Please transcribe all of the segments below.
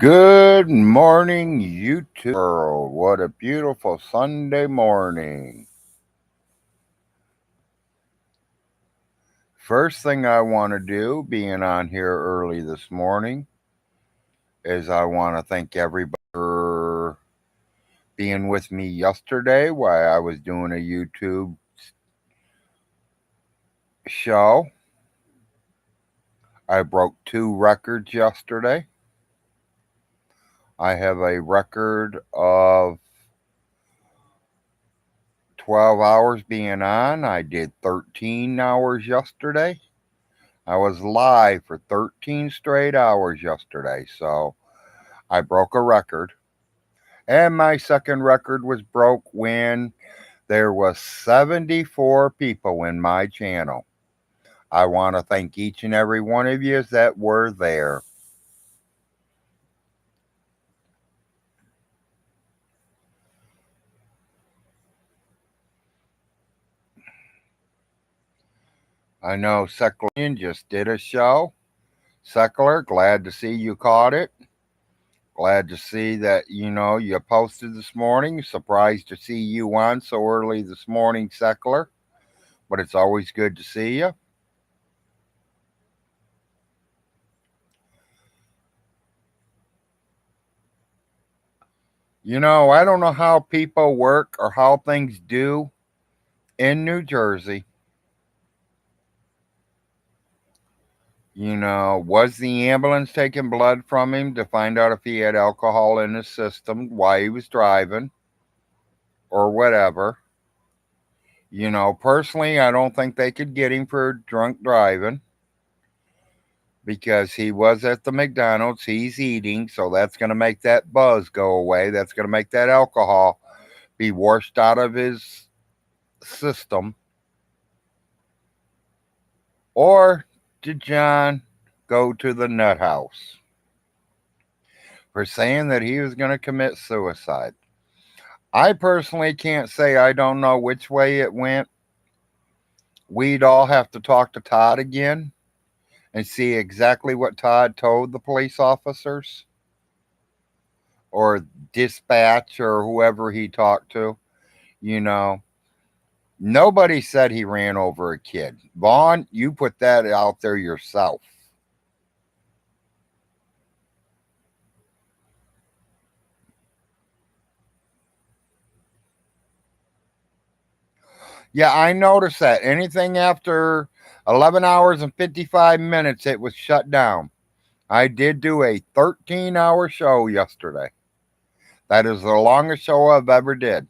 Good morning, YouTube world. What a beautiful Sunday morning. First thing I want to do, being on here early this morning, is I want to thank everybody for being with me yesterday while I was doing a YouTube show. I broke 2 records yesterday. I have a record of 12 hours being on. I did 13 hours yesterday. I was live for 13 straight hours yesterday, so I broke a record. And my second record was broke when there was 74 people in my channel. I want to thank each and every one of you that were there. I know Secular just did a show. Secular, glad to see you caught it. Glad to see that, you posted this morning. Surprised to see you on so early this morning, Secular. But it's always good to see you. I don't know how people work or how things do in New Jersey. Was the ambulance taking blood from him to find out if he had alcohol in his system while he was driving or whatever? Personally, I don't think they could get him for drunk driving because he was at the McDonald's, he's eating, so that's going to make that buzz go away. That's going to make that alcohol be washed out of his system. Or did John go to the nut house for saying that he was going to commit suicide? I personally can't say I don't know which way it went. We'd all have to talk to Todd again and see exactly what Todd told the police officers or dispatch or whoever he talked to. Nobody said he ran over a kid. Vaughn, you put that out there yourself. Yeah, I noticed that. Anything after 11 hours and 55 minutes, it was shut down. I did do a 13-hour show yesterday. That is the longest show I've ever did.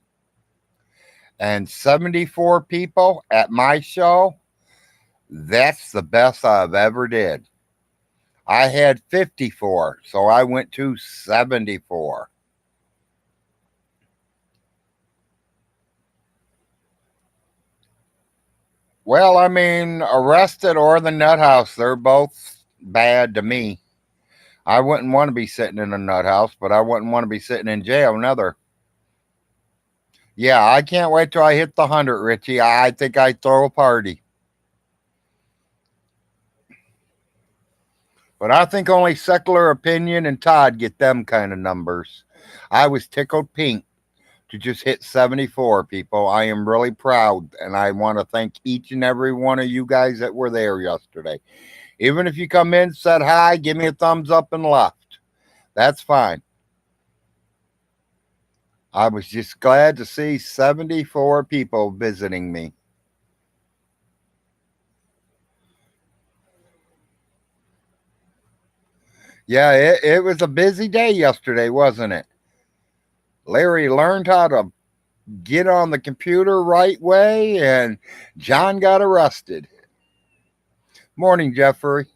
And 74 people at my show, that's the best I've ever did. I had 54, so I went to 74. Well, I mean, Arrested or the Nut House, they're both bad to me. I wouldn't want to be sitting in a nut house, but I wouldn't want to be sitting in jail neither. Yeah, I can't wait till I hit the 100, Richie. I think I'd throw a party. But I think only Secular Opinion and Todd get them kind of numbers. I was tickled pink to just hit 74, people. I am really proud, and I want to thank each and every one of you guys that were there yesterday. Even if you come in, said hi, give me a thumbs up and left. That's fine. I was just glad to see 74 people visiting me. Yeah, it was a busy day yesterday, wasn't it? Larry learned how to get on the computer right way, and John got arrested. Morning, Jeffrey.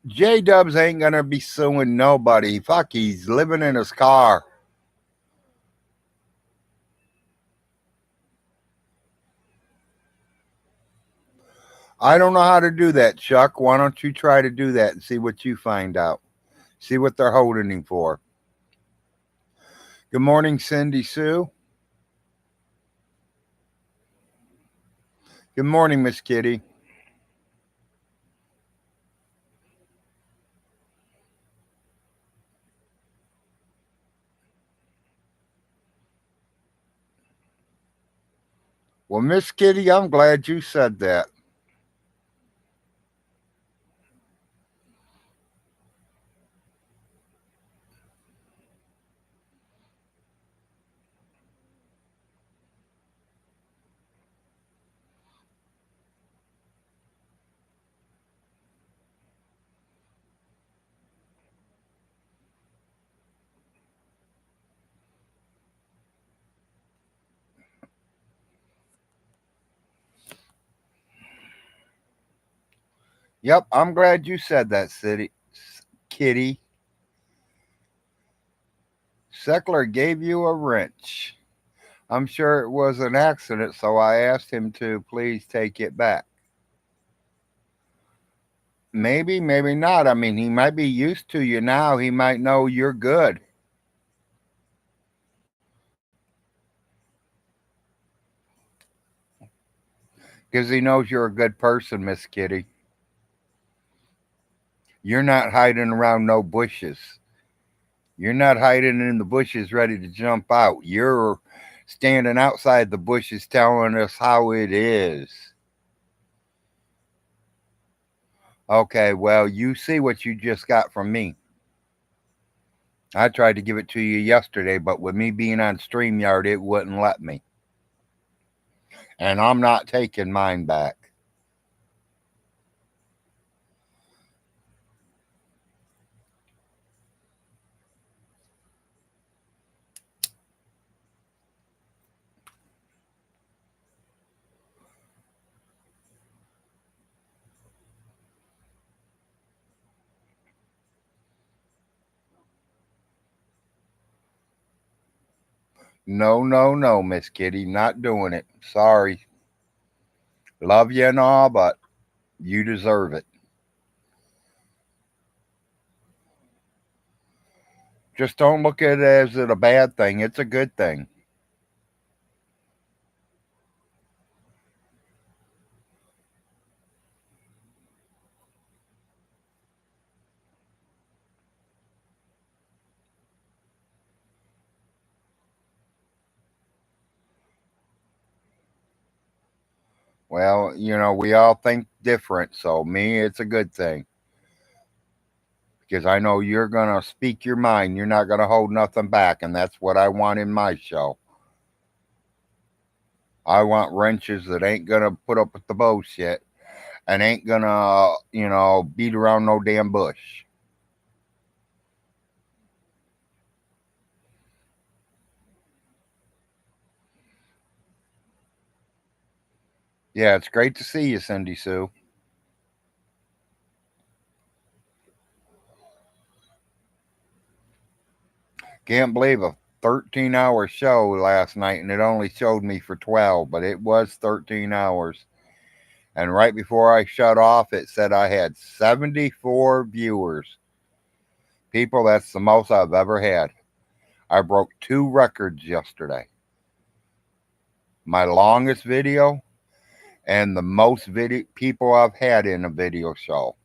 J Dubs ain't gonna be suing nobody. Fuck, he's living in his car. I don't know how to do that, Chuck. Why don't you try to do that and see what you find out? See what they're holding him for. Good morning, Cindy Sue. Good morning, Miss Kitty. Well, Miss Kitty, I'm glad you said that. Yep, I'm glad you said that, Kitty. Seckler gave you a wrench. I'm sure it was an accident, so I asked him to please take it back. Maybe, maybe not. I mean, he might be used to you now. He might know you're good because he knows you're a good person, Miss Kitty. You're not hiding around no bushes. You're not hiding in the bushes ready to jump out. You're standing outside the bushes telling us how it is. Okay, well, you see what you just got from me. I tried to give it to you yesterday, but with me being on StreamYard, it wouldn't let me. And I'm not taking mine back. No, no, no, Miss Kitty, not doing it. Sorry. Love you and all, but you deserve it. Just don't look at it as it a bad thing. It's a good thing. Well, we all think different. So, me, it's a good thing because I know you're going to speak your mind. You're not going to hold nothing back. And that's what I want in my show. I want wrenches that ain't going to put up with the bullshit and ain't going to, beat around no damn bush. Yeah, it's great to see you, Cindy Sue. Can't believe a 13-hour show last night and it only showed me for 12, but it was 13 hours. And right before I shut off, it said I had 74 viewers. People, that's the most I've ever had. I broke two records yesterday. My longest video and the most video people I've had in a video show.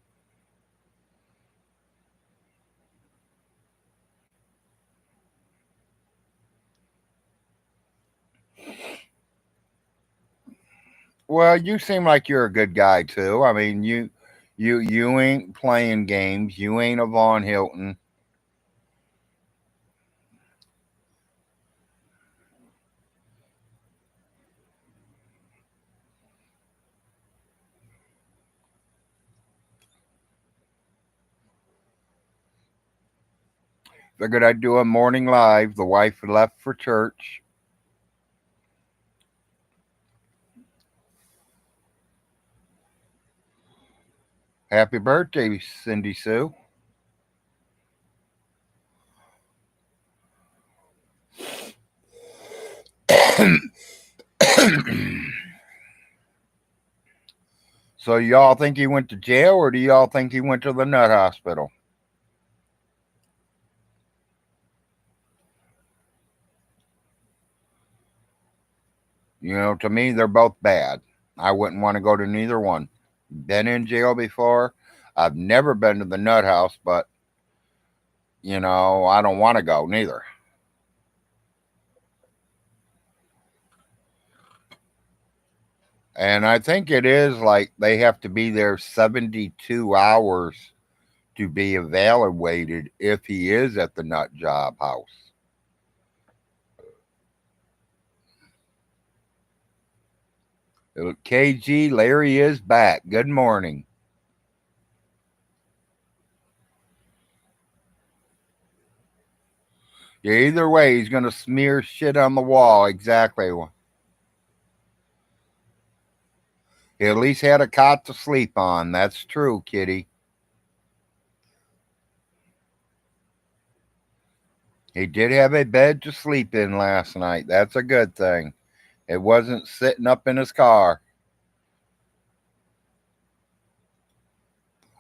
Well, you seem like you're a good guy too. I mean, you ain't playing games. You ain't a Von Hilton. Figured I'd do a morning live. The wife had left for church. Happy birthday, Cindy Sue. So y'all think he went to jail or do y'all think he went to the nut hospital? To me they're both bad. I wouldn't want to go to neither one. Been in jail before. I've never been to the nut house, but I don't want to go neither. And I think it is like they have to be there 72 hours to be evaluated if he is at the nut job house. KG, Larry is back. Good morning. Yeah, either way, he's going to smear shit on the wall. Exactly. He at least had a cot to sleep on. That's true, Kitty. He did have a bed to sleep in last night. That's a good thing. It wasn't sitting up in his car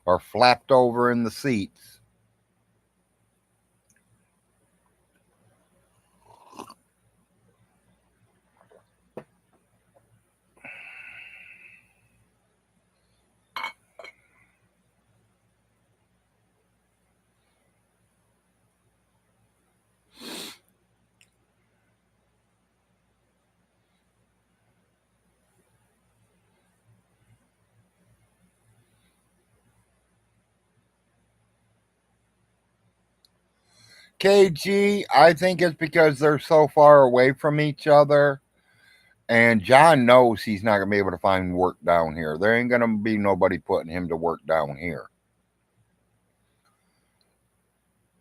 or flapped over in the seats. KG, I think it's because they're so far away from each other. And John knows he's not going to be able to find work down here. There ain't going to be nobody putting him to work down here.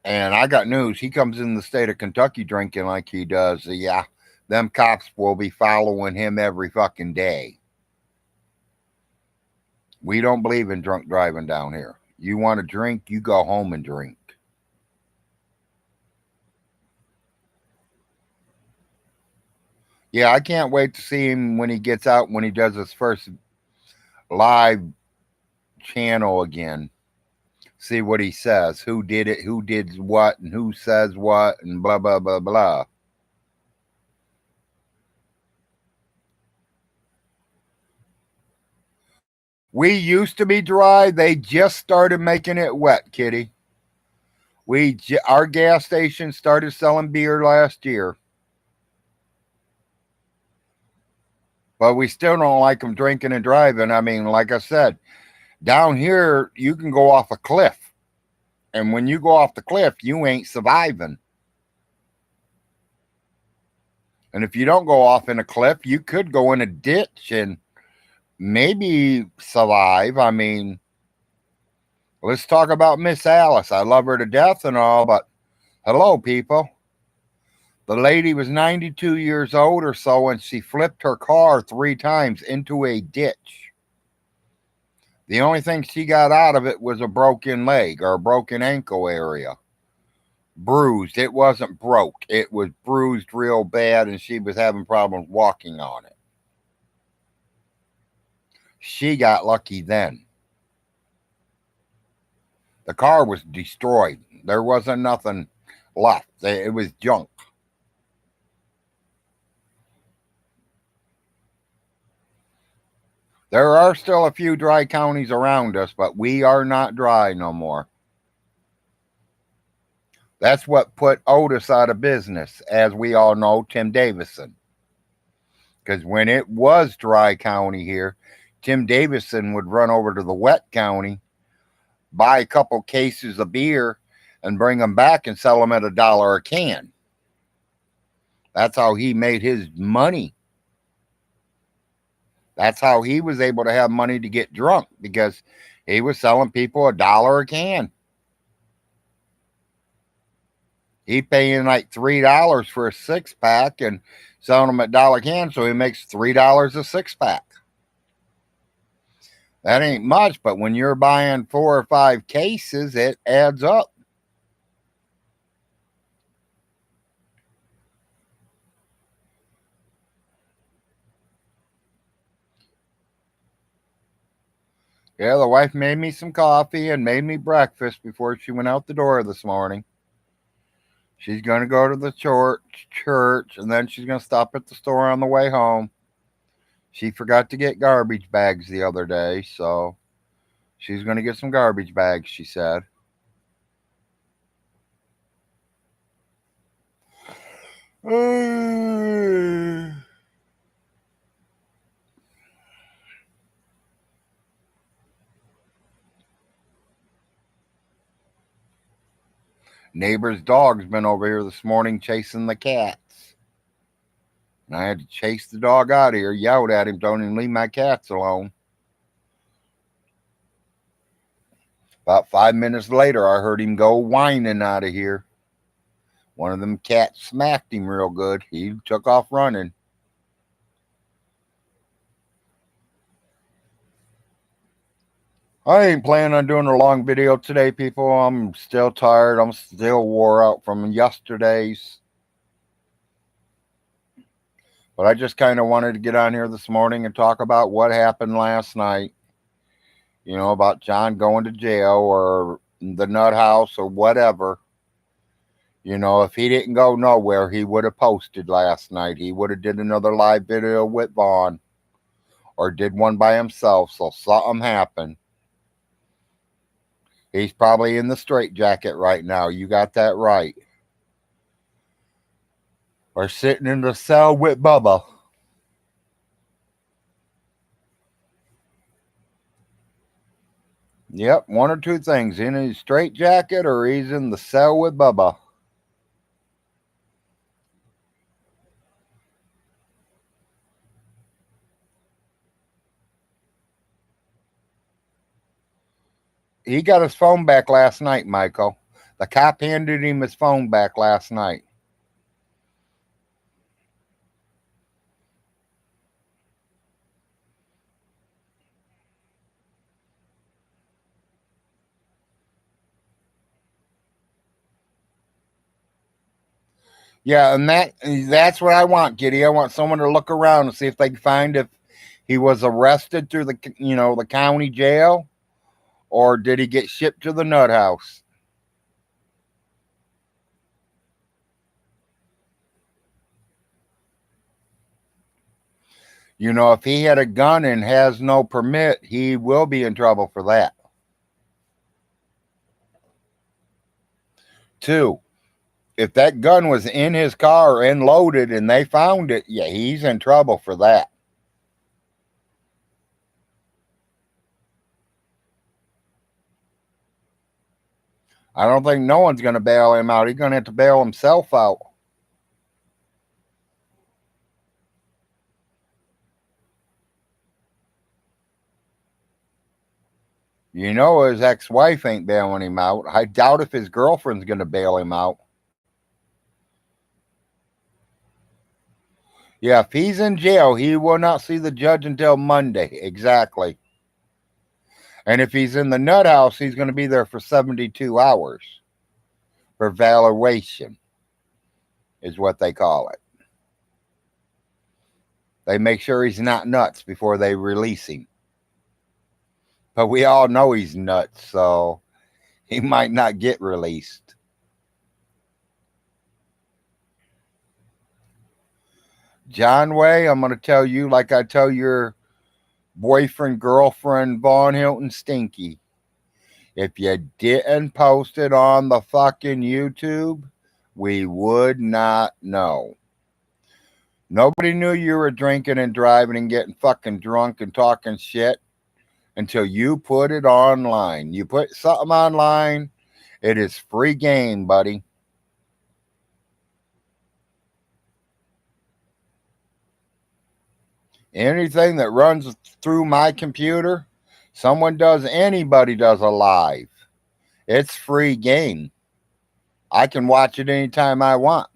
And I got news. He comes in the state of Kentucky drinking like he does. Yeah, them cops will be following him every fucking day. We don't believe in drunk driving down here. You want to drink, you go home and drink. Yeah, I can't wait to see him when he gets out, when he does his first live channel again. See what he says. Who did it, who did what, and who says what, and blah, blah, blah, blah. We used to be dry. They just started making it wet, Kitty. Our gas station started selling beer last year. But we still don't like them drinking and driving. I mean, like I said, down here, you can go off a cliff. And when you go off the cliff, you ain't surviving. And if you don't go off in a cliff, you could go in a ditch and maybe survive. I mean, let's talk about Miss Alice. I love her to death and all, but hello, people. The lady was 92 years old or so, and she flipped her car 3 times into a ditch. The only thing she got out of it was a broken leg or a broken ankle area. Bruised. It wasn't broke. It was bruised real bad, and she was having problems walking on it. She got lucky then. The car was destroyed. There wasn't nothing left. It was junk. There are still a few dry counties around us, but we are not dry no more. That's what put Otis out of business, as we all know, Tim Davison. Because when it was dry county here, Tim Davison would run over to the wet county, buy a couple cases of beer, and bring them back and sell them at $1 a can. That's how he made his money. That's how he was able to have money to get drunk, because he was selling people $1 a can. He paying like $3 for a 6-pack and selling them at $1 a can, so he makes $3 a 6-pack. That ain't much, but when you're buying 4 or 5 cases, it adds up. Yeah, the wife made me some coffee and made me breakfast before she went out the door this morning. She's going to go to the church, and then she's going to stop at the store on the way home. She forgot to get garbage bags the other day, so she's going to get some garbage bags, she said. Neighbor's dog's been over here this morning chasing the cats. And I had to chase the dog out of here, yelled at him, don't even leave my cats alone. About 5 minutes later, I heard him go whining out of here. One of them cats smacked him real good. He took off running. I ain't planning on doing a long video today, people. I'm still tired. I'm still wore out from yesterday's. But I just kind of wanted to get on here this morning and talk about what happened last night. You know, about John going to jail or the nut house or whatever. You know, if he didn't go nowhere, he would have posted last night. He would have did another live video with Vaughn or did one by himself. So something happened. He's probably in the straitjacket right now. You got that right. Or sitting in the cell with Bubba. Yep, one or two things. In his straitjacket or he's in the cell with Bubba. He got his phone back last night, Michael. The cop handed him his phone back last night. Yeah, and that's what I want, Kitty. I want someone to look around and see if they can find if he was arrested through the county jail or did he get shipped to the nut house. You know, if he had a gun and has no permit, he will be in trouble for that. Two, if that gun was in his car and loaded and they found it, yeah, he's in trouble for that. I don't think no one's going to bail him out. He's going to have to bail himself out. You know, his ex-wife ain't bailing him out. I doubt if his girlfriend's going to bail him out. Yeah, if he's in jail, he will not see the judge until Monday. Exactly. And if he's in the nut house, he's going to be there for 72 hours for valuation, is what they call it. They make sure he's not nuts before they release him. But we all know he's nuts, so he might not get released. John Way, I'm going to tell you like I tell your boyfriend, girlfriend, Vaughn Hilton Stinky. If you didn't post it on the fucking YouTube, we would not know. Nobody knew you were drinking and driving and getting fucking drunk and talking shit until you put it online. You put something online, it is free game, buddy. Anything that runs through my computer, anybody does a live. It's free game. I can watch it anytime I want.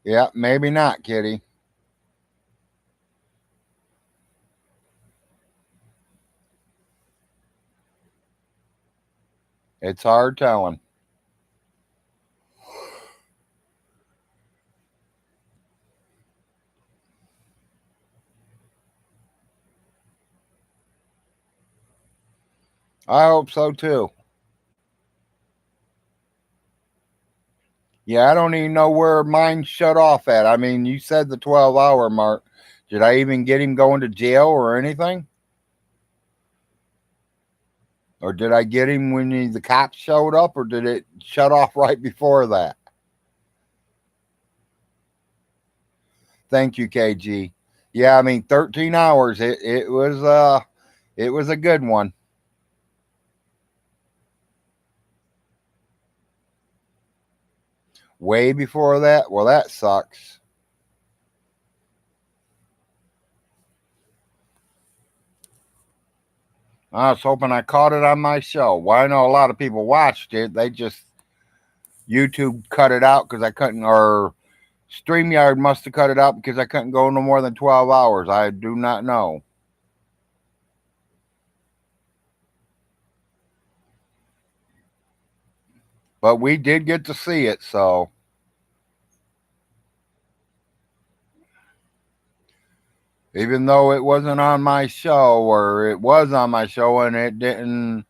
Yeah, maybe not, Kitty. It's hard telling. I hope so too. Yeah, I don't even know where mine shut off at. I mean, you said the 12-hour mark. Did I even get him going to jail or anything? Or did I get him when the cops showed up, or did it shut off right before that? Thank you, KG. Yeah, I mean 13 hours. It was a good one. Way before that? Well, that sucks. I was hoping I caught it on my show. Well, I know a lot of people watched it. They just YouTube cut it out because I couldn't, or StreamYard must have cut it out because I couldn't go no more than 12 hours. I do not know. But we did get to see it, so even though it wasn't on my show, or it was on my show and it didn't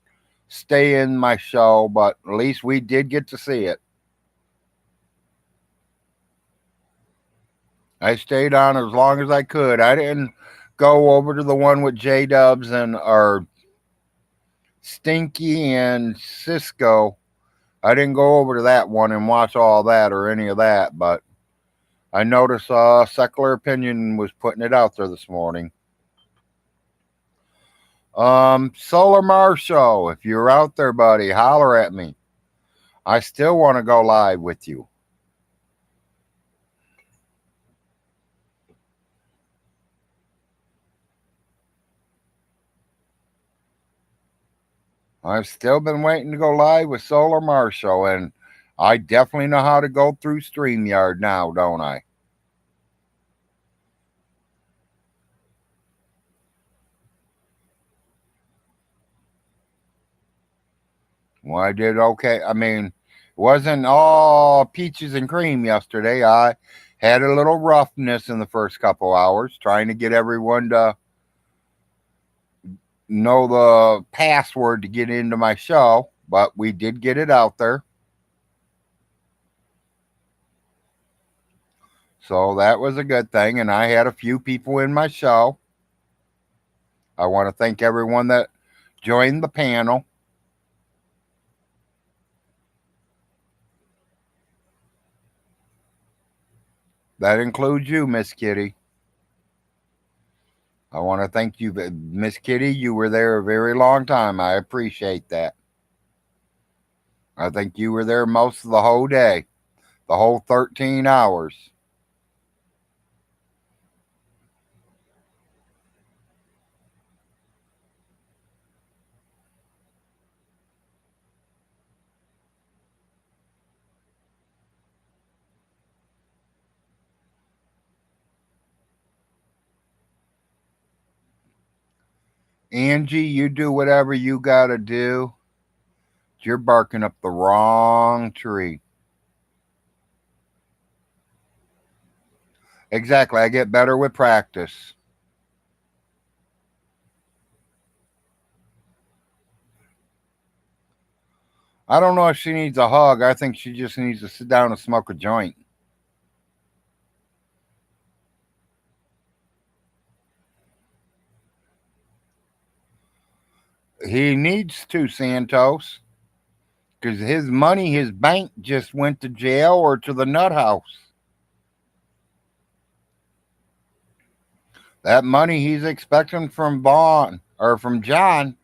stay in my show, but at least we did get to see it. I stayed on as long as I could. I didn't go over to the one with J Dubs and or Stinky and Cisco. I didn't go over to that one and watch all that or any of that, but I noticed Secular Opinion was putting it out there this morning. Solar Mars Show, if you're out there, buddy, holler at me. I still want to go live with you. I've still been waiting to go live with Solar Mars Show, and I definitely know how to go through StreamYard now, don't I? Well, I did okay. I mean, it wasn't all peaches and cream yesterday. I had a little roughness in the first couple hours trying to get everyone to know the password to get into my show, but we did get it out there. So that was a good thing. And I had a few people in my show. I want to thank everyone that joined the panel. That includes you, Miss Kitty. I want to thank you, Miss Kitty. You were there a very long time. I appreciate that. I think you were there most of the whole day, the whole 13 hours. Angie, you do whatever you got to do. You're barking up the wrong tree. Exactly. I get better with practice. I don't know if she needs a hug. I think she just needs to sit down and smoke a joint. He needs to, Santos, because his money, his bank just went to jail or to the nut house. That money he's expecting from Vaughn or from John,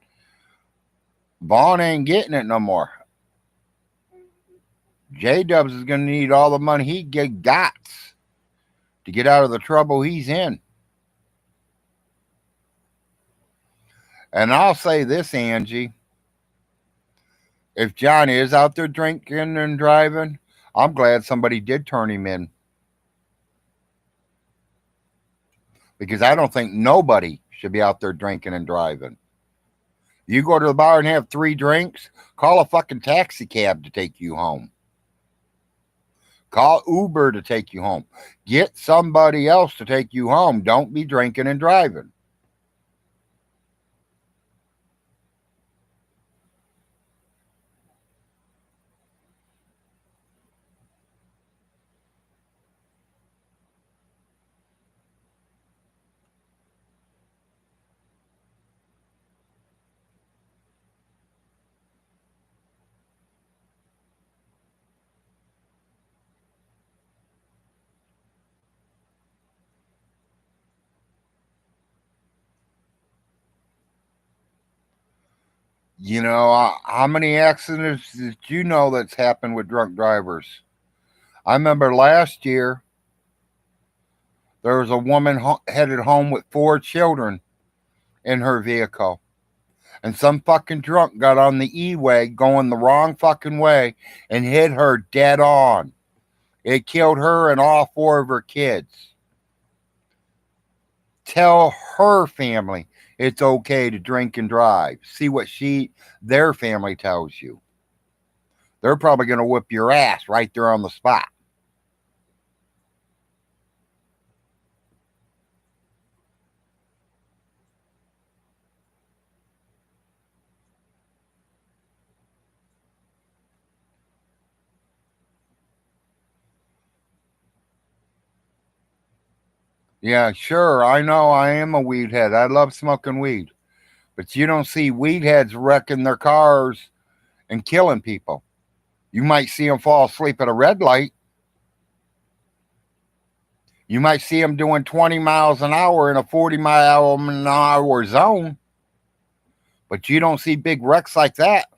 Vaughn ain't getting it no more. J Dubs is going to need all the money he got to get out of the trouble he's in. And I'll say this, Angie. If John is out there drinking and driving, I'm glad somebody did turn him in. Because I don't think nobody should be out there drinking and driving. You go to the bar and have 3 drinks, call a fucking taxi cab to take you home. Call Uber to take you home. Get somebody else to take you home. Don't be drinking and driving. How many accidents did you know that's happened with drunk drivers? I remember last year there was a woman headed home with 4 children in her vehicle, and some fucking drunk got on the E-way going the wrong fucking way and hit her dead on. It killed her and all 4 of her kids. Tell her family it's okay to drink and drive. See what their family tells you. They're probably going to whip your ass right there on the spot. Yeah, sure. I know I am a weed head. I love smoking weed. But you don't see weed heads wrecking their cars and killing people. You might see them fall asleep at a red light. You might see them doing 20 miles an hour in a 40-mile an hour zone. But you don't see big wrecks like that.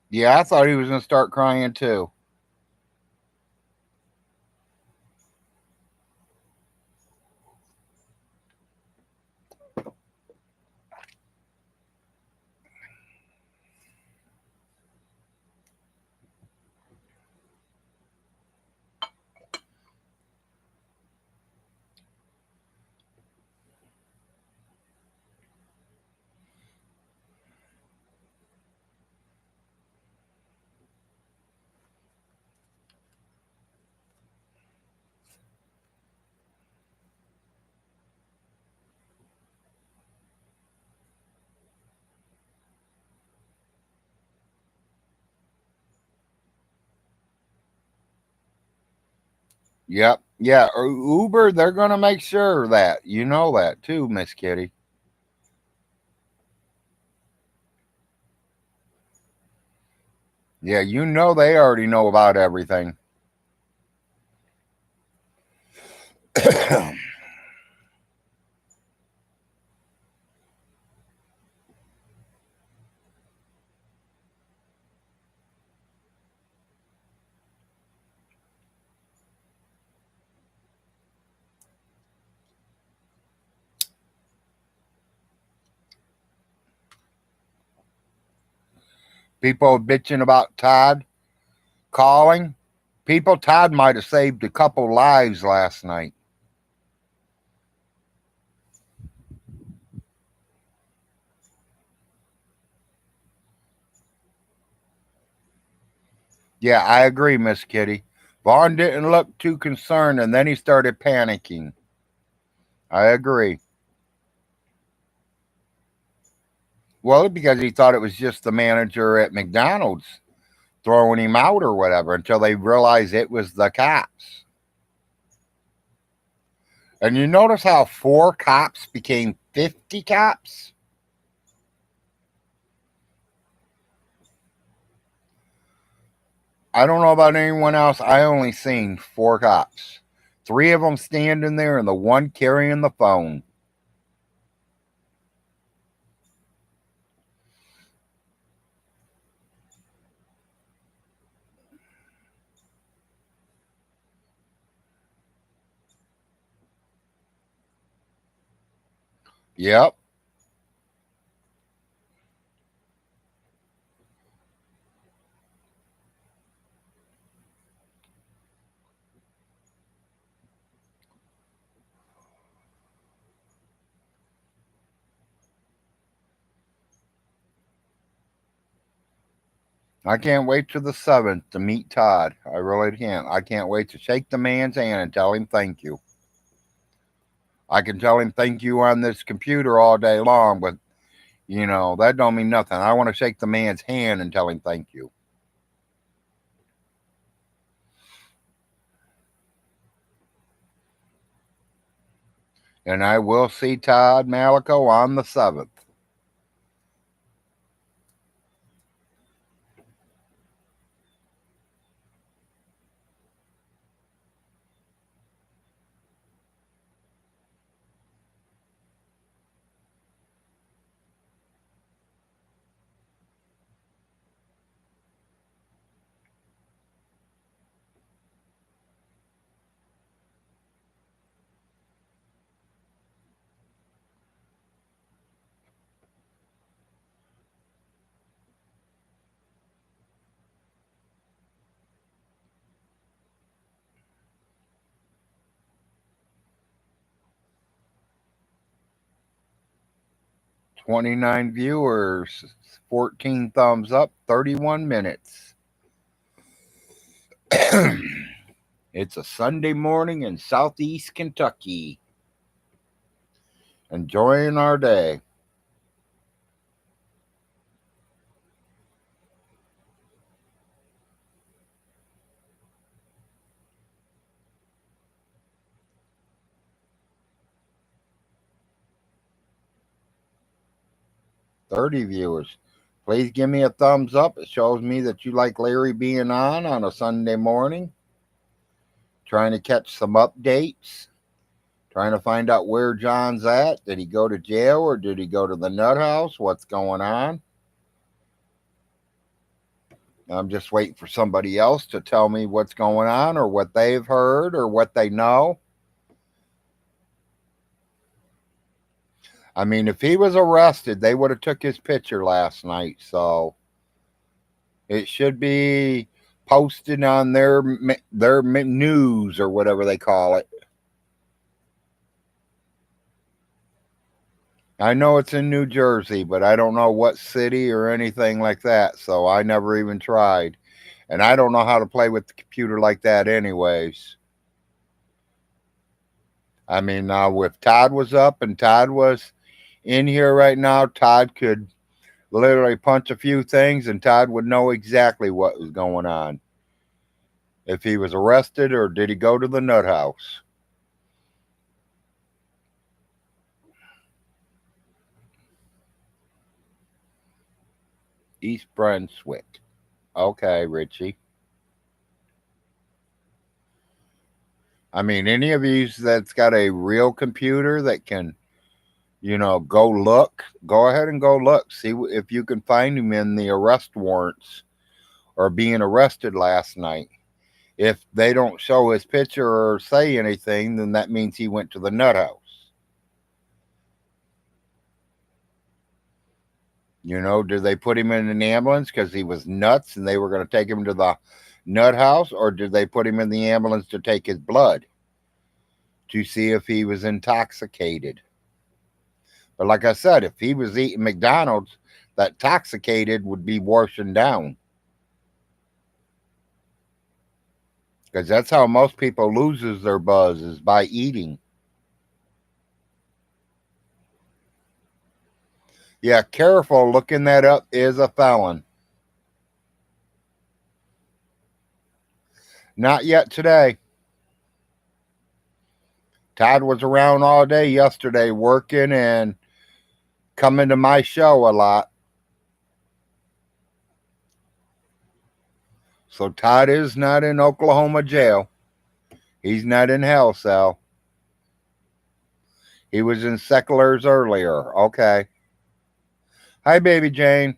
Yeah, I thought he was going to start crying too. Yep. Yeah. Uber, they're going to make sure that. You know that too, Miss Kitty. Yeah, you know they already know about everything. People bitching about Todd calling. People, Todd might have saved a couple lives last night. Yeah, I agree, Miss Kitty. Vaughn didn't look too concerned, and then he started panicking. I agree. Well, because he thought it was just the manager at McDonald's throwing him out or whatever until they realized it was the cops. And you notice how 4 cops became 50 cops? I don't know about anyone else. I only seen 4 cops. 3 of them standing there and the one carrying the phone. Yep. I can't wait till the 7th to meet Todd. I really can't. I can't wait to shake the man's hand and tell him thank you. I can tell him thank you on this computer all day long, but That don't mean nothing. I want to shake the man's hand and tell him thank you. And I will see Todd Malico on the 7th. $29 viewers, 14 thumbs up, 31 minutes. It's a Sunday morning in southeast Kentucky. Enjoying our day. $30 viewers. Please give me a thumbs up. It shows me that you like Larry being on a Sunday morning. Trying to catch some updates. Trying to find out where John's at. Did he go to jail or did he go to the nut house? What's going on? I'm just waiting for somebody else to tell me what's going on or what they've heard or what they know. I mean, if he was arrested, they would have took his picture last night. So it should be posted on their news or whatever they call it. I know it's in New Jersey, but I don't know what city or anything like that. So I never even tried. And I don't know how to play with the computer like that anyways. I mean, now if Todd was up and Todd was in here right now, Todd could literally punch a few things and Todd would know exactly what was going on. If he was arrested or did he go to the nut house? East Brunswick. Okay, Richie. I mean, any of you that's got a real computer that can, go look, go ahead and go look. See if you can find him in the arrest warrants or being arrested last night. If they don't show his picture or say anything, then that means he went to the nut house. Did they put him in an ambulance because he was nuts and they were going to take him to the nut house, or did they put him in the ambulance to take his blood to see if he was intoxicated? But like I said, if he was eating McDonald's, that intoxicated would be washing down. Because that's how most people loses their buzz, is by eating. Yeah, careful. Looking that up is a felon. Not yet today. Todd was around all day yesterday working and coming to my show a lot. So Todd is not in Oklahoma jail. He's not in hell cell. He was in Seculars earlier. Okay. Hi, baby Jane.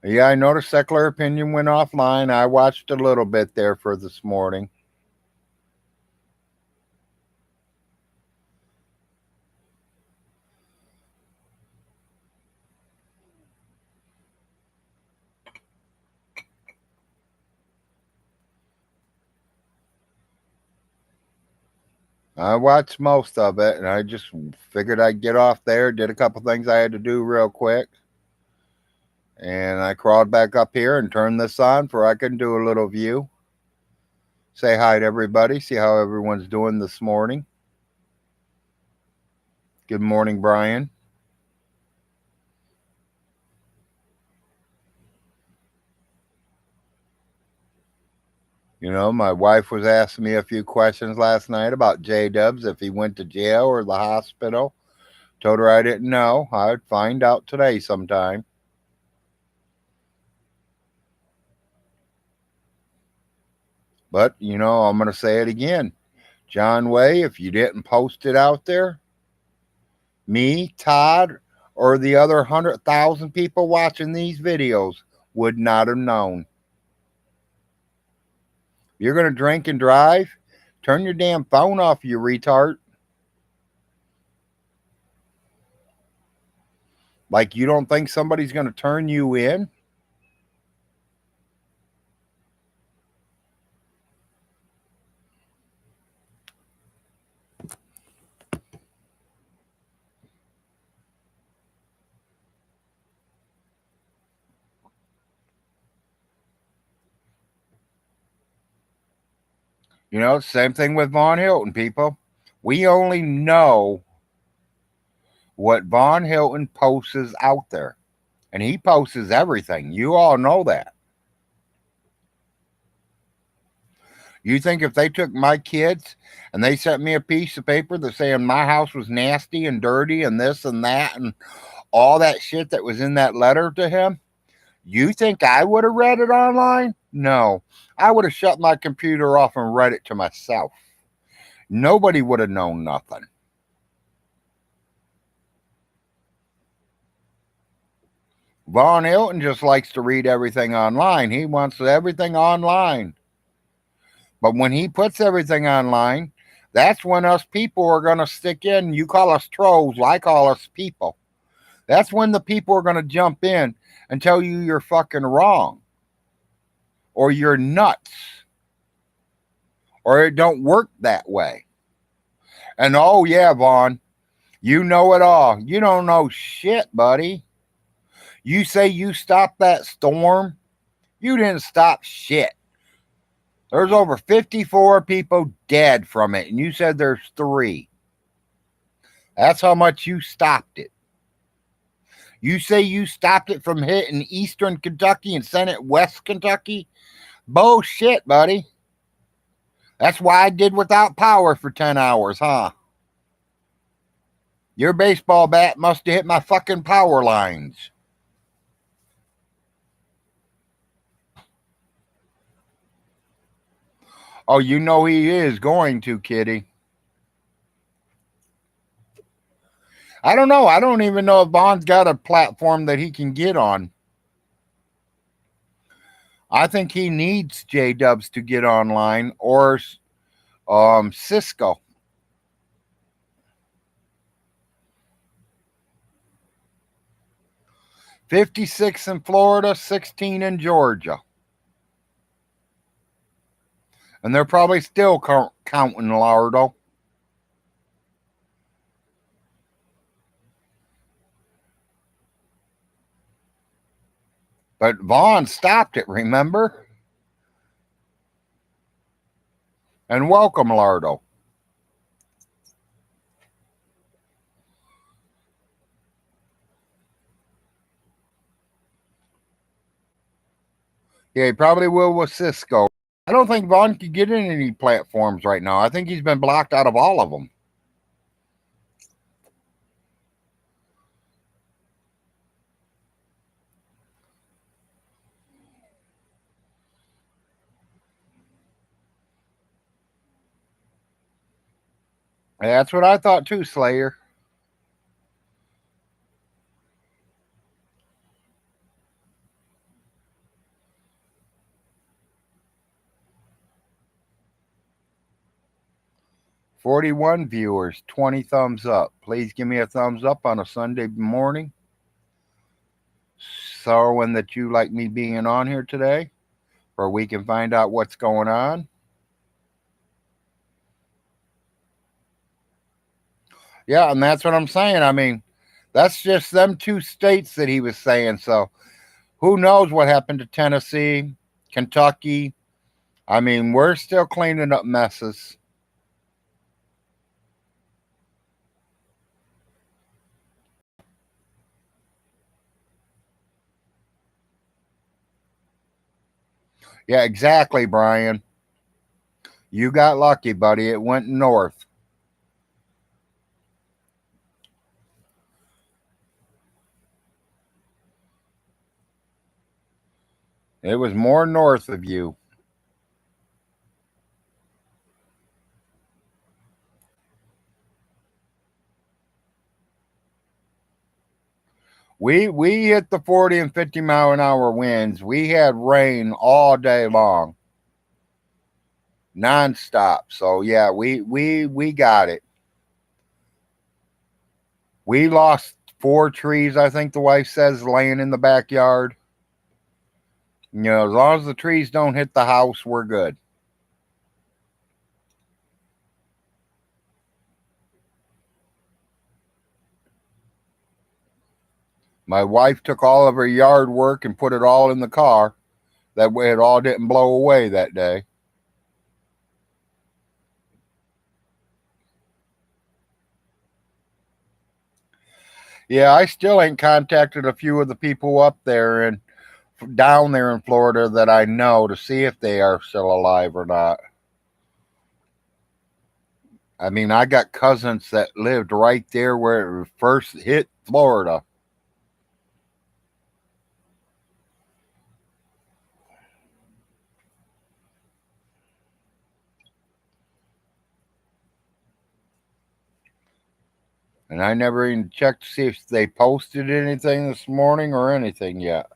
Yeah, I noticed Secular Opinion went offline. I watched a little bit there for this morning. I watched most of it, and I just figured I'd get off there, did a couple things I had to do real quick, and I crawled back up here and turned this on for I can do a little view. Say hi to everybody. See how everyone's doing this morning. Good morning, Brian. You know, my wife was asking me a few questions last night about J Dubs, if he went to jail or the hospital. Told her I didn't know. I'd find out today sometime. But, you know, I'm going to say it again. John Way, if you didn't post it out there, me, Todd, or the other 100,000 people watching these videos would not have known. You're going to drink and drive? Turn your damn phone off, you retard. Like, you don't think somebody's going to turn you in? You know, same thing with Von Hilton, people. We only know what Von Hilton posts out there. And he posts everything. You all know that. You think if they took my kids and they sent me a piece of paper that saying my house was nasty and dirty and this and that and all that shit that was in that letter to him, you think I would have read it online? No. I would have shut my computer off and read it to myself. Nobody would have known nothing. Von Hilton just likes to read everything online. He wants everything online. But when he puts everything online, that's when us people are going to stick in. You call us trolls, I call us people. That's when the people are going to jump in and tell you you're fucking wrong or you're nuts or it don't work that way. And oh, yeah, Vaughn, you know it all. You don't know shit, buddy. You say you stopped that storm. You didn't stop shit. There's over 54 people dead from it, and you said there's 3. That's how much you stopped it. You say you stopped it from hitting eastern Kentucky and sent it west Kentucky? Bullshit, buddy. That's why I did without power for 10 hours, huh? Your baseball bat must have hit my fucking power lines. Oh, you know he is going to, kitty. I don't know. I don't even know if Vaughn's got a platform that he can get on. I think he needs J Dubs to get online or Cisco. 56 in Florida, 16 in Georgia. And they're probably still counting, Lardo. But Vaughn stopped it, remember? And welcome, Lardo. Yeah, he probably will with Cisco. I don't think Vaughn could get in any platforms right now. I think he's been blocked out of all of them. That's what I thought too, Slayer. $41 viewers, 20 thumbs up. Please give me a thumbs up on a Sunday morning. Showing that you like me being on here today, where we can find out what's going on. Yeah, and that's what I'm saying. I mean, that's just them 2 states that he was saying. So who knows what happened to Tennessee, Kentucky, I mean, we're still cleaning up messes. Yeah, exactly, Brian. You got lucky, buddy. It went north. It was more north of you. We hit the 40 and 50-mile-an-hour winds. We had rain all day long, nonstop. So yeah, we got it. We lost 4 trees, I think the wife says, laying in the backyard. You know, as long as the trees don't hit the house, we're good. My wife took all of her yard work and put it all in the car. That way it all didn't blow away that day. Yeah, I still ain't contacted a few of the people up there and down there in Florida that I know to see if they are still alive or not. I mean, I got cousins that lived right there where it first hit Florida. And I never even checked to see if they posted anything this morning or anything yet.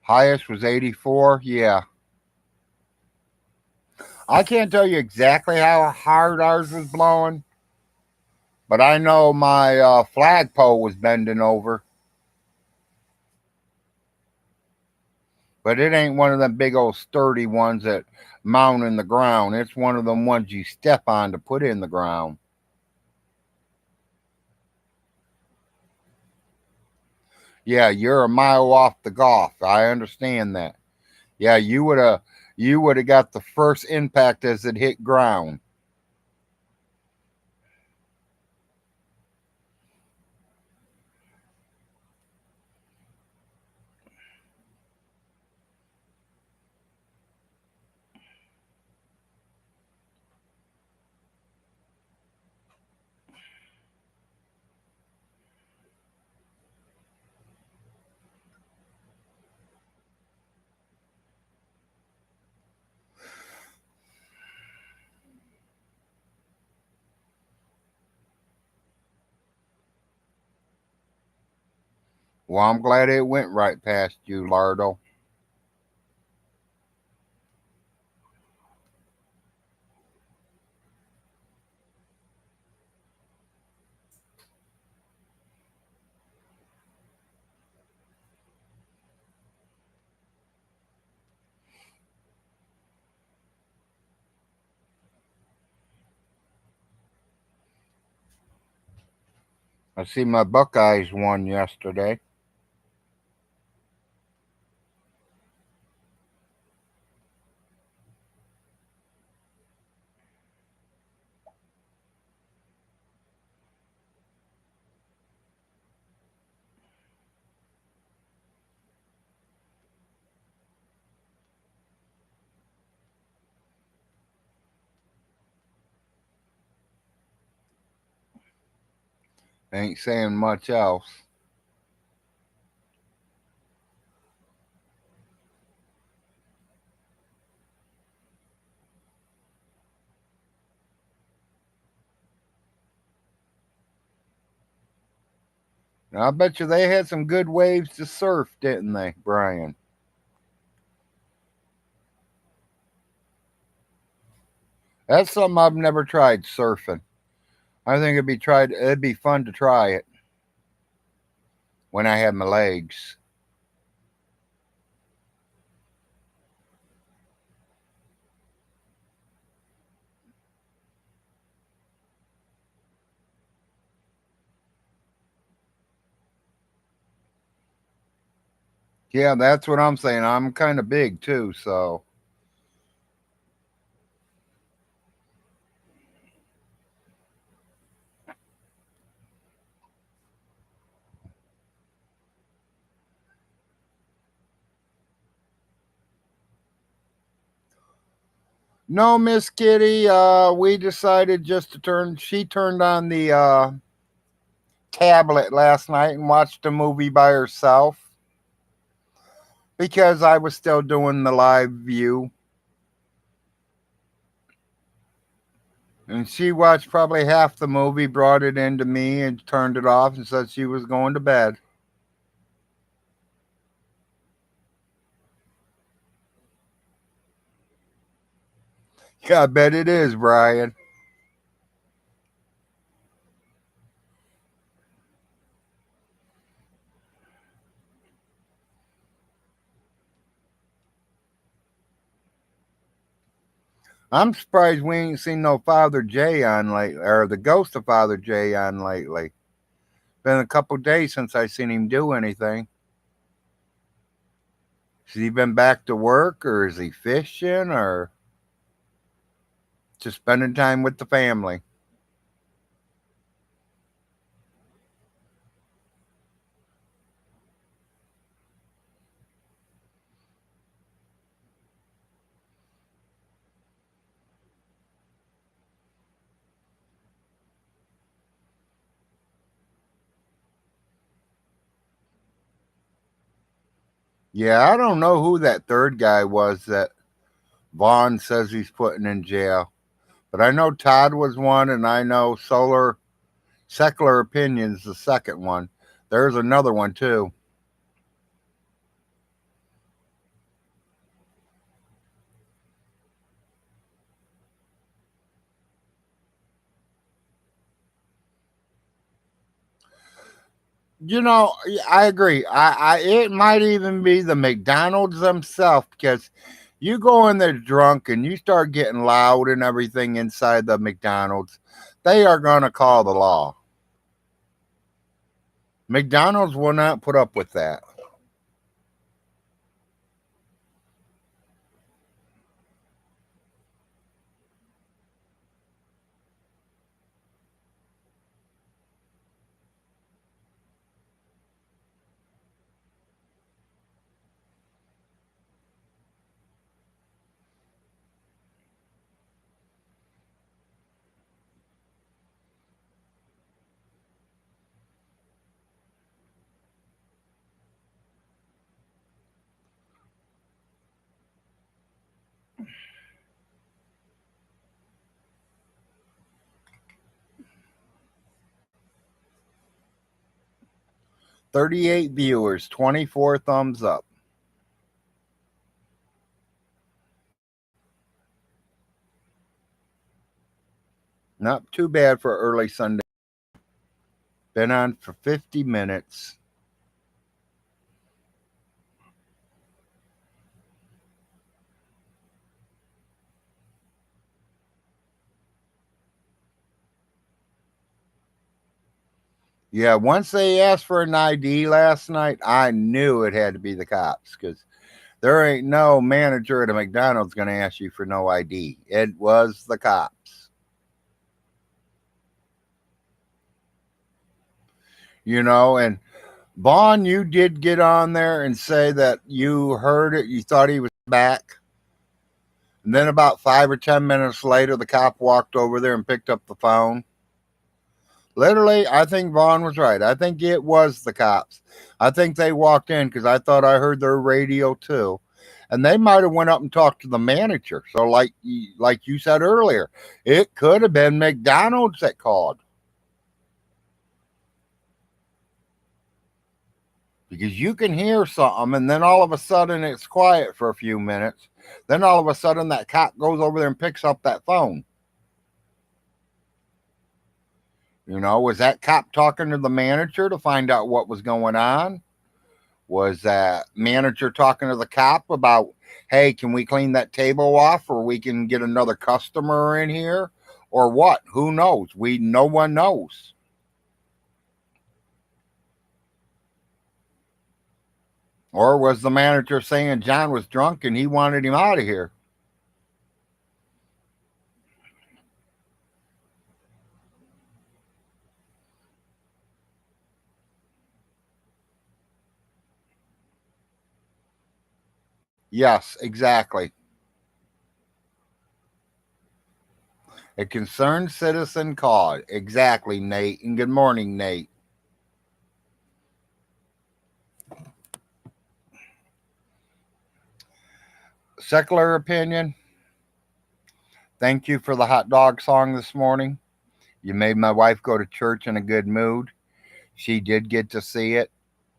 Highest was 84. Yeah. I can't tell you exactly how hard ours was blowing, but I know my flagpole was bending over. But it ain't one of them big old sturdy ones that mount in the ground. It's one of them ones you step on to put in the ground. Yeah, you're a mile off the golf. I understand that. Yeah, you would have got the first impact as it hit ground. Well, I'm glad it went right past you, Lardo. I see my Buckeyes won yesterday. Ain't saying much else. I bet you they had some good waves to surf, didn't they, Brian? That's something I've never tried, surfing. I think it'd be fun to try it when I have my legs. Yeah, that's what I'm saying. I'm kind of big too, so no, Miss Kitty. We decided just to turn. She turned on the tablet last night and watched a movie by herself because I was still doing the live view. And she watched probably half the movie, brought it into me, and turned it off and said she was going to bed. Yeah, I bet it is, Brian. I'm surprised we ain't seen no Father J on lately, or the ghost of Father J on lately. Been a couple days since I seen him do anything. Has he been back to work, or is he fishing, or just spending time with the family? Yeah, I don't know who that third guy was that Vaughn says he's putting in jail. But I know Todd was one, and I know Solar Secular Opinions the second one. There's another one too. I agree. It might even be the McDonald's themselves because you go in there drunk and you start getting loud and everything inside the McDonald's, they are gonna call the law. McDonald's will not put up with that. 38 viewers, 24 thumbs up. Not too bad for early Sunday. Been on for 50 minutes. Yeah, once they asked for an ID last night, I knew it had to be the cops because there ain't no manager at a McDonald's going to ask you for no ID. It was the cops. And Vaughn, you did get on there and say that you heard it, you thought he was back. And then about 5 or 10 minutes later, the cop walked over there and picked up the phone. Literally, I think Vaughn was right. I think it was the cops. I think they walked in because I thought I heard their radio too, and they might have went up and talked to the manager. So, like you said earlier, it could have been McDonald's that called. Because you can hear something and then all of a sudden it's quiet for a few minutes. Then all of a sudden that cop goes over there and picks up that phone. Was that cop talking to the manager to find out what was going on? Was that manager talking to the cop about, hey, can we clean that table off or we can get another customer in here? Or what? Who knows? No one knows. Or was the manager saying John was drunk and he wanted him out of here? Yes, exactly. A concerned citizen called. Exactly, Nate. And good morning, Nate. Secular opinion. Thank you for the hot dog song this morning. You made my wife go to church in a good mood. She did get to see it,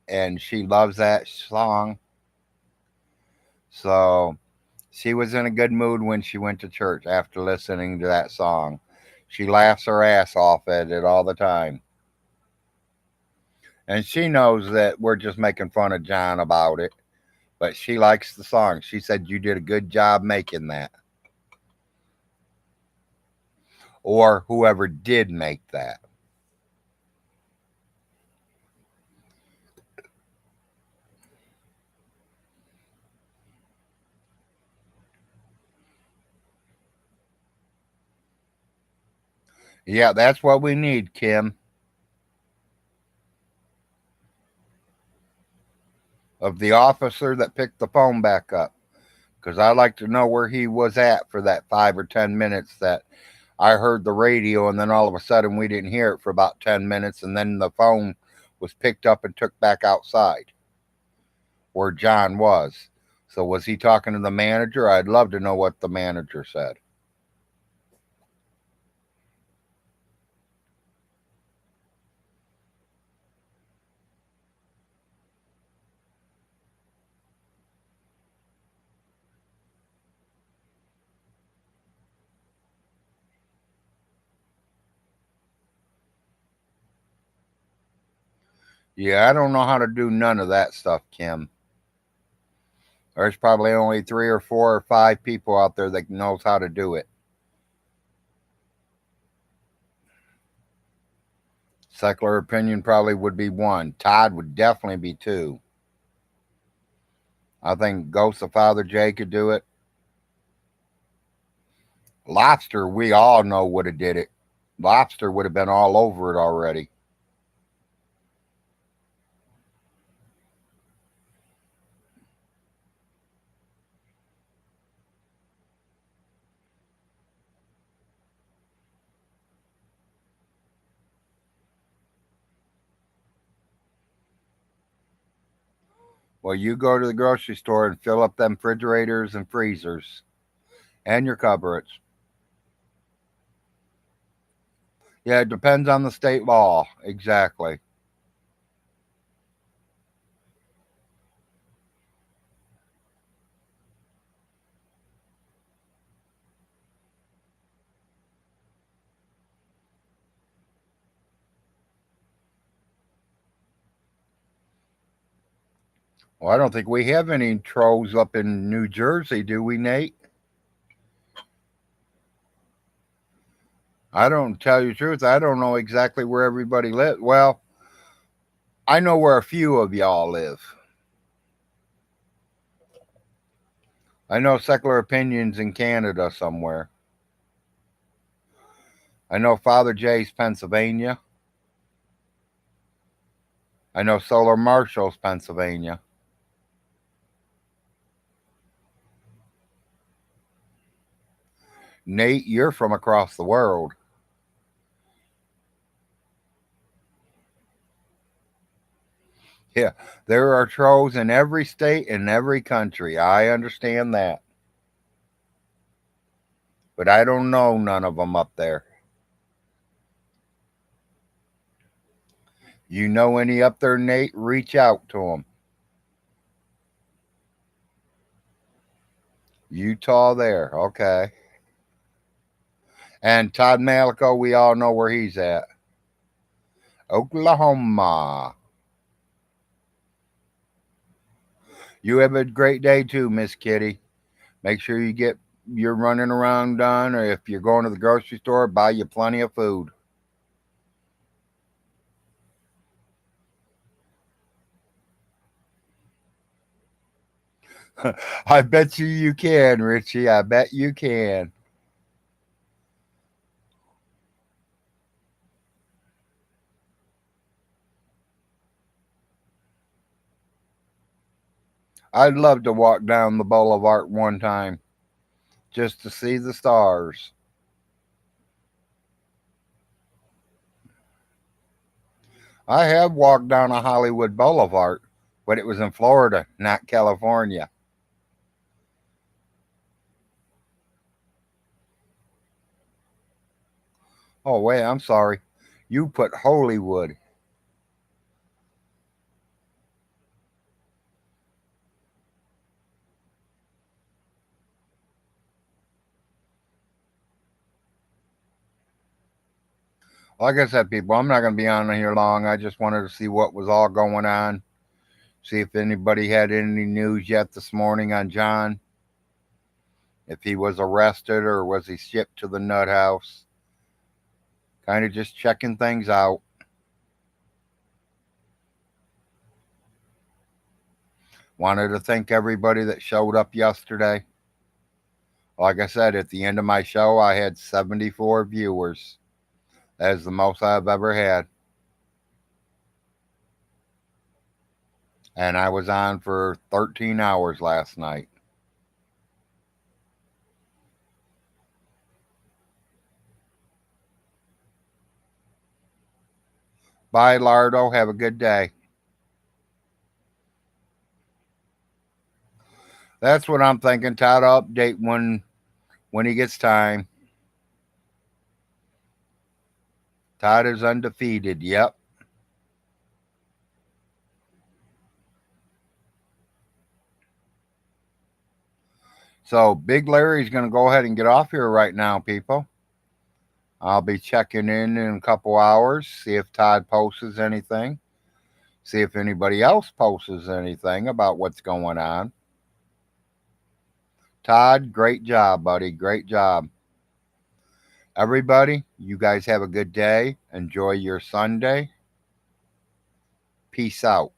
and she loves that song. So she was in a good mood when she went to church after listening to that song. She laughs her ass off at it all the time. And she knows that we're just making fun of John about it, but she likes the song. She said, "You did a good job making that." Or whoever did make that. Yeah, that's what we need, Kim. Of the officer that picked the phone back up. Because I'd like to know where he was at for that 5 or 10 minutes that I heard the radio, and then all of a sudden we didn't hear it for about 10 minutes, and then the phone was picked up and took back outside where John was. So was he talking to the manager? I'd love to know what the manager said. Yeah, I don't know how to do none of that stuff, Kim. There's probably only 3 or 4 or 5 people out there that knows how to do it. Secular opinion probably would be one. Todd would definitely be two. I think Ghost of Father Jay could do it. Lobster, we all know would have did it. Lobster would have been all over it already. Well, you go to the grocery store and fill up them refrigerators and freezers and your cupboards. Yeah, it depends on the state law. Exactly. Well, I don't think we have any trolls up in New Jersey, do we, Nate? I don't tell you the truth. I don't know exactly where everybody lives. Well, I know where a few of y'all live. I know Secular Opinions in Canada somewhere. I know Father Jay's Pennsylvania. I know Solar Marshall's Pennsylvania. Nate, you're from across the world. Yeah, there are trolls in every state and every country. I understand that. But I don't know none of them up there. You know any up there, Nate? Reach out to them. Utah there. Okay. And Todd Malico, we all know where he's at. Oklahoma. You have a great day too, Miss Kitty. Make sure you get your running around done, or if you're going to the grocery store, buy you plenty of food. I bet you can, Richie. I bet you can. I'd love to walk down the boulevard one time just to see the stars. I have walked down a Hollywood Boulevard, but it was in Florida, not California. Oh, wait, I'm sorry. You put Hollywood. Like I said, people, I'm not going to be on here long. I just wanted to see what was all going on. See if anybody had any news yet this morning on John. If he was arrested or was he shipped to the nut house. Kind of just checking things out. Wanted to thank everybody that showed up yesterday. Like I said, at the end of my show, I had 74 viewers. That is the most I've ever had. And I was on for 13 hours last night. Bye, Lardo. Have a good day. That's what I'm thinking. Todd will update when he gets time. Todd is undefeated. Yep. So Big Larry's going to go ahead and get off here right now, people. I'll be checking in a couple hours, see if Todd posts anything, see if anybody else posts anything about what's going on. Todd, great job, buddy. Great job. Everybody, you guys have a good day. Enjoy your Sunday. Peace out.